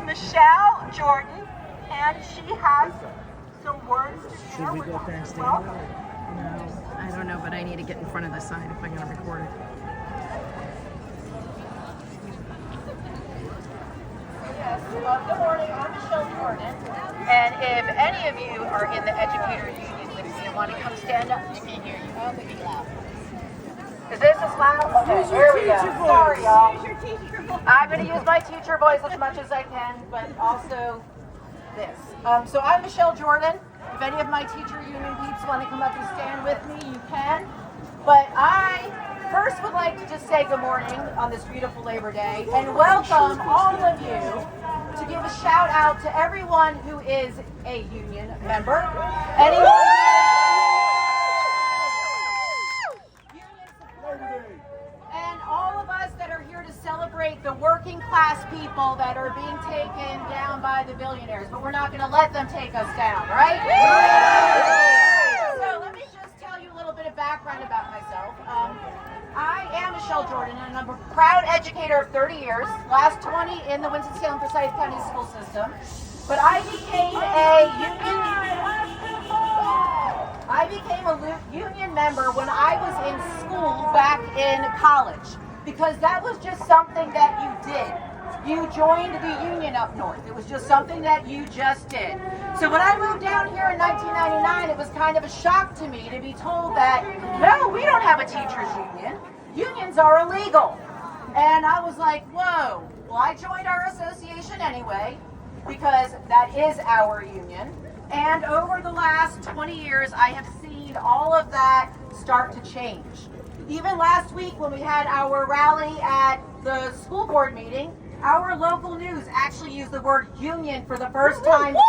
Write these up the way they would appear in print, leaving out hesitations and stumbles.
Michelle Jordan, and she has some words to share Should we with go us. up there and stand Welcome. up? I don't know, but I need to get in front of the sign if I'm going to record it. Yes, good morning. I'm Michelle Jordan, and if any of you are in the educators union with me and want to come stand up, you can hear you. Oh, maybe loud. Is this as loud? Okay, here we go. Sorry, y'all. I'm going to use my teacher voice as much as I can, but also this. So I'm Michelle Jordan. If any of my teacher union peeps want to come up and stand with me, you can. But I first would like to just say good morning on this beautiful Labor Day and welcome all of you to give a shout out to everyone who is a union member. Anyone? And all of us that are here to celebrate the working class people that are being taken down by the billionaires, but we're not going to let them take us down, right? So let me just tell you a little bit of background about myself. I am Michelle Jordan, and I'm a proud educator of 30 years, last 20 in the Winston-Salem Forsyth County school system. But I became a union member when I was in school back in college, because that was just something that you did. You joined the union up north. It was just something that you just did. So when I moved down here in 1999, it was kind of a shock to me to be told that, no, we don't have a teachers union. Unions are illegal. And I was like, whoa. Well, I joined our association anyway, because that is our union. And over the last 20 years, I have seen all of that start to change. Even last week when we had our rally at the school board meeting, our local news actually used the word union for the first time. We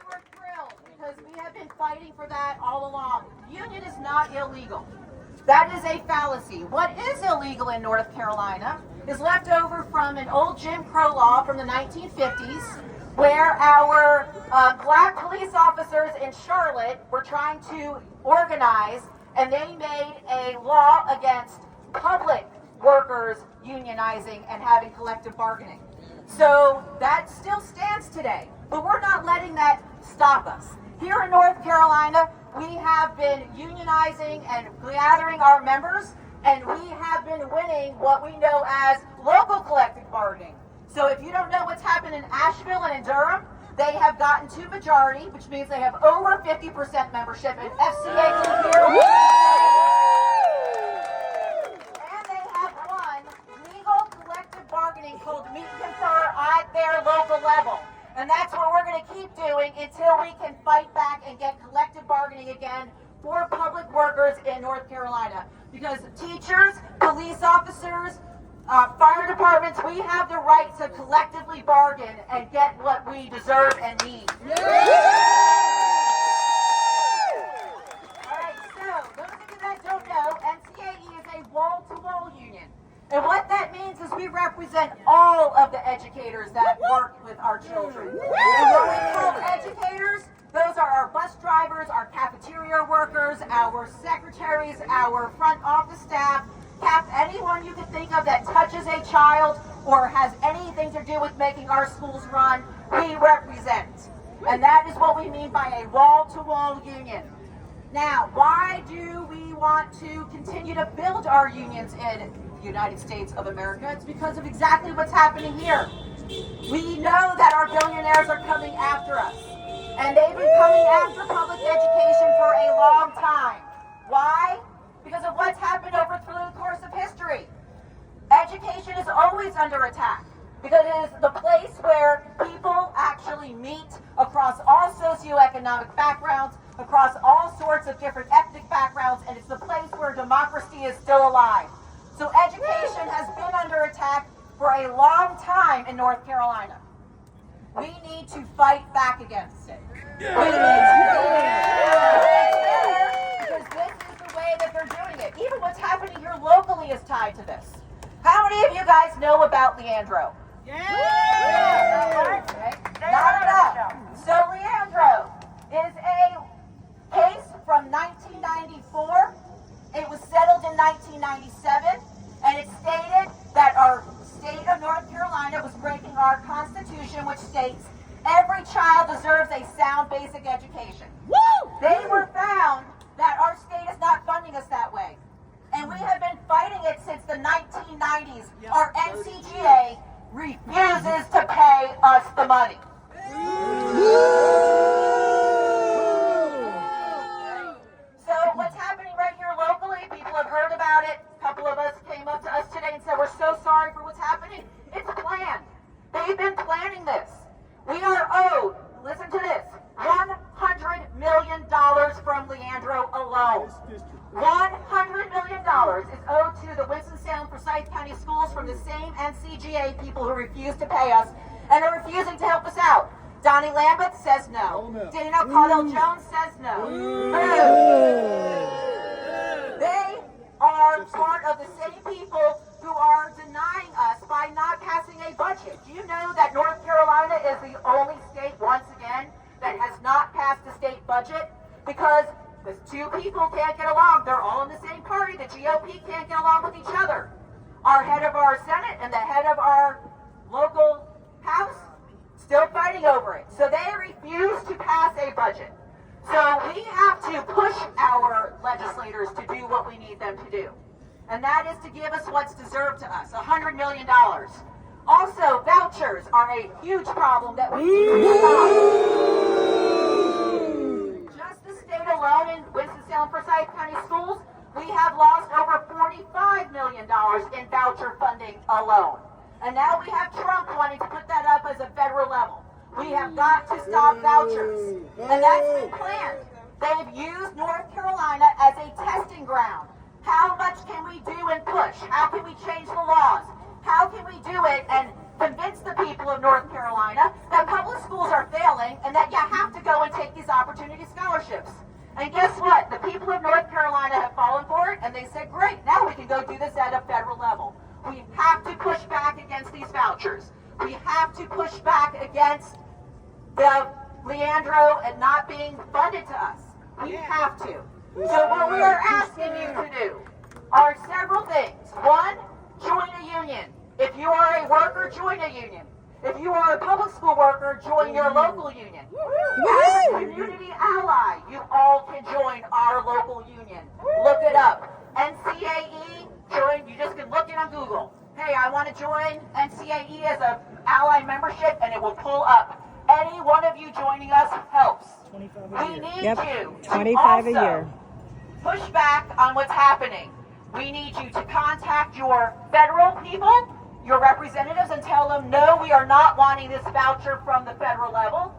were thrilled because we have been fighting for that all along. Union is not illegal. That is a fallacy. What is illegal in North Carolina is left over from an old Jim Crow law from the 1950s, where our black police officers in Charlotte were trying to organize, and they made a law against public workers unionizing and having collective bargaining. So that still stands today, but we're not letting that stop us. Here in North Carolina, we have been unionizing and gathering our members, and we have been winning what we know as local collective bargaining. So if you don't know what's happened in Asheville and in Durham, they have gotten to majority, which means they have over 50% membership in FCA here. And they have won legal collective bargaining called Meet and Confer at their local level. And that's what we're going to keep doing until we can fight back and get collective bargaining again for public workers in North Carolina. Because teachers, police officers, fire departments, we have the right to collectively bargain and get what we deserve and need. All right, so those of you that don't know, NCAE is a wall-to-wall union. And what that means is we represent all of the educators that work with our children. And what we call educators, those are our bus drivers, our cafeteria workers, our secretaries, our front office staff, anyone you can think of that touches a child or has anything to do with making our schools run, we represent. And that is what we mean by a wall-to-wall union. Now, why do we want to continue to build our unions in the United States of America? It's because of exactly what's happening here. We know that our billionaires are coming after us. And they've been coming after public education for a long time. Why? Because of what's happened over through the course of history. Education is always under attack because it is the place where people actually meet across all socioeconomic backgrounds, across all sorts of different ethnic backgrounds, and it's the place where democracy is still alive. So education has been under attack for a long time in North Carolina. We need to fight back against it. We need to because this is the way that they're doing it. Even what's happening here locally is tied to this. How many of you guys know about Leandro? Yeah. Not enough. So Leandro is a case from 1994. It was settled in 1997, and it stated that our Constitution, which states every child deserves a sound basic education. They were found that our state is not funding us that way. And we have been fighting it since the 1990s. Our NCGA refuses to pay us the money. So what's happening right here locally, people have heard about it. A couple of us came up to us today and said, we're so sorry for what's happening. It's planned. They've been planning this. We are owed, listen to this, $100 million from Leandro alone. $100 million is owed to the Winston-Salem Forsyth County Schools from the same NCGA people who refuse to pay us and are refusing to help us out. Donnie Lambeth says no. Dana Caudell-Jones says no. They are part of the same people who are denying us by not passing a budget. Do you know that North Carolina is the only state, once again, that has not passed a state budget? Because the two people can't get along. They're all in the same party. The GOP can't get along with each other. Our head of our Senate and the head of our local House still fighting over it. So they refuse to pass a budget. So we have to push our legislators to do what we need them to do. And that is to give us what's deserved to us, $100 million. Also, vouchers are a huge problem that we need to solve. Just the state alone in Winston-Salem Forsyth County Schools, we have lost over $45 million in voucher funding alone. And now we have Trump wanting to put that up as a federal level. We have got to stop vouchers. And that's been planned. They've used North Carolina as a testing ground. How much can we do and push? How can we change the laws? How can we do it and convince the people of North Carolina that public schools are failing and that you have to go and take these opportunity scholarships? And guess what? The people of North Carolina have fallen for it, and they said, great, now we can go do this at a federal level. We have to push back against these vouchers. We have to push back against the Leandro and not being funded to us. We have to. So what we are asking you to do are several things. One, join a union. If you are a worker, join a union. If you are a public school worker, join your local union. As a community ally, you all can join our local union. Look it up. NCAE, join, you just can look it on Google. Hey, I want to join NCAE as an ally membership, and it will pull up. Any one of you joining us helps. We need you to 25 a year. Push back on what's happening. We need you to contact your federal people, your representatives, and tell them, no, we are not wanting this voucher from the federal level.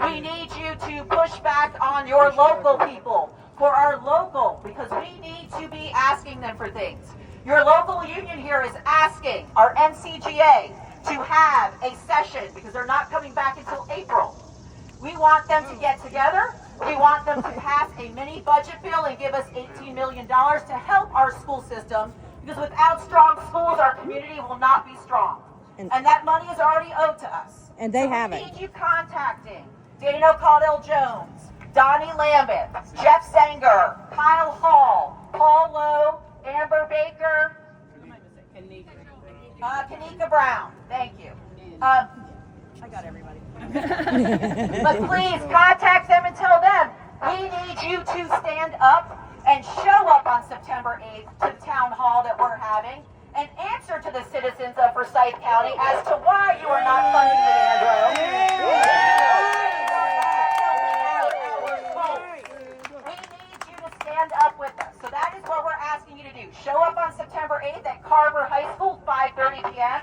We need you to push back on your local people for our local, because we need to be asking them for things. Your local union here is asking our NCGA to have a session, because they're not coming back until April. We want them to get together. We want them to pass a mini budget bill and give us $18 million to help our school system, because without strong schools, our community will not be strong. And that money is already owed to us. And they so have we it. need you contacting Dana Caudell-Jones, Donnie Lambeth, Jeff Sanger, Kyle Hall, Paul Lowe, Amber Baker, Kanika Brown. Thank you. I got everybody. But please contact them and tell them we need you to stand up and show up on September 8th to the town hall that we're having and answer to the citizens of Forsyth County as to why you are not funding Leandro. We need you to stand up with us. So that is what we're asking you to do. Show up on September 8th at Carver High School, 5:30 p.m.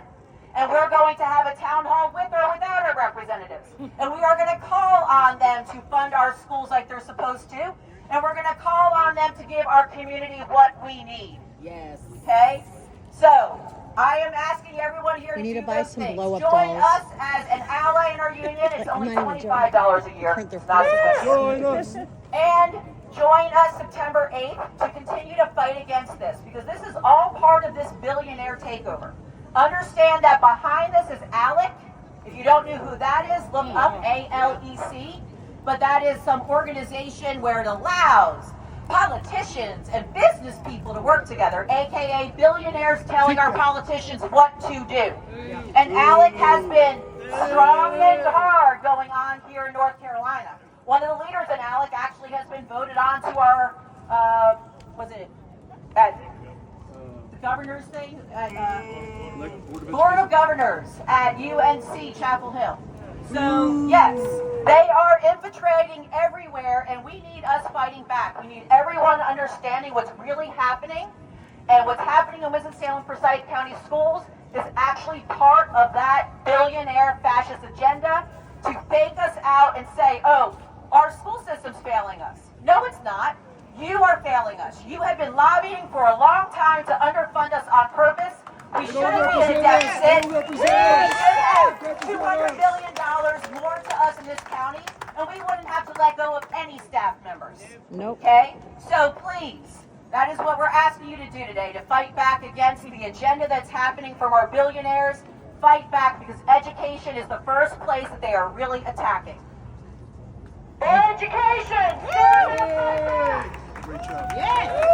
And we're going to have a town hall with or without our representatives. And we are going to call on them to fund our schools like they're supposed to. And we're going to call on them to give our community what we need. Yes. Okay? So, I am asking everyone here to need do to buy those some things. blow-up Join dolls. us as an ally in our union. It's only not even $25 a year. Print their Not faces. expensive. And join us September 8th to continue to fight against this, because this is all part of this billionaire takeover. Understand that behind this is ALEC. If you don't know who that is, look up ALEC. But that is some organization where it allows politicians and business people to work together, aka billionaires telling our politicians what to do. And ALEC has been strong and hard going on here in North Carolina. One of the leaders in ALEC actually has been voted on to our, the governor's thing? Board of Governors at UNC Chapel Hill. So, yes, they are infiltrating everywhere, and we need us fighting back. We need everyone understanding what's really happening, and what's happening in Winston-Salem Forsyth County Schools is actually part of that billionaire fascist agenda to fake us out and say, oh, our school system's failing us. No, it's not. You are failing us. You have been lobbying for a long time to underfund us on purpose. We shouldn't be in a deficit. We should have $200 billion more to us in this county, and we wouldn't have to let go of any staff members. Nope. Okay? So please, that is what we're asking you to do today, to fight back against the agenda that's happening from our billionaires. Fight back, because education is the first place that they are really attacking. Education! Great job.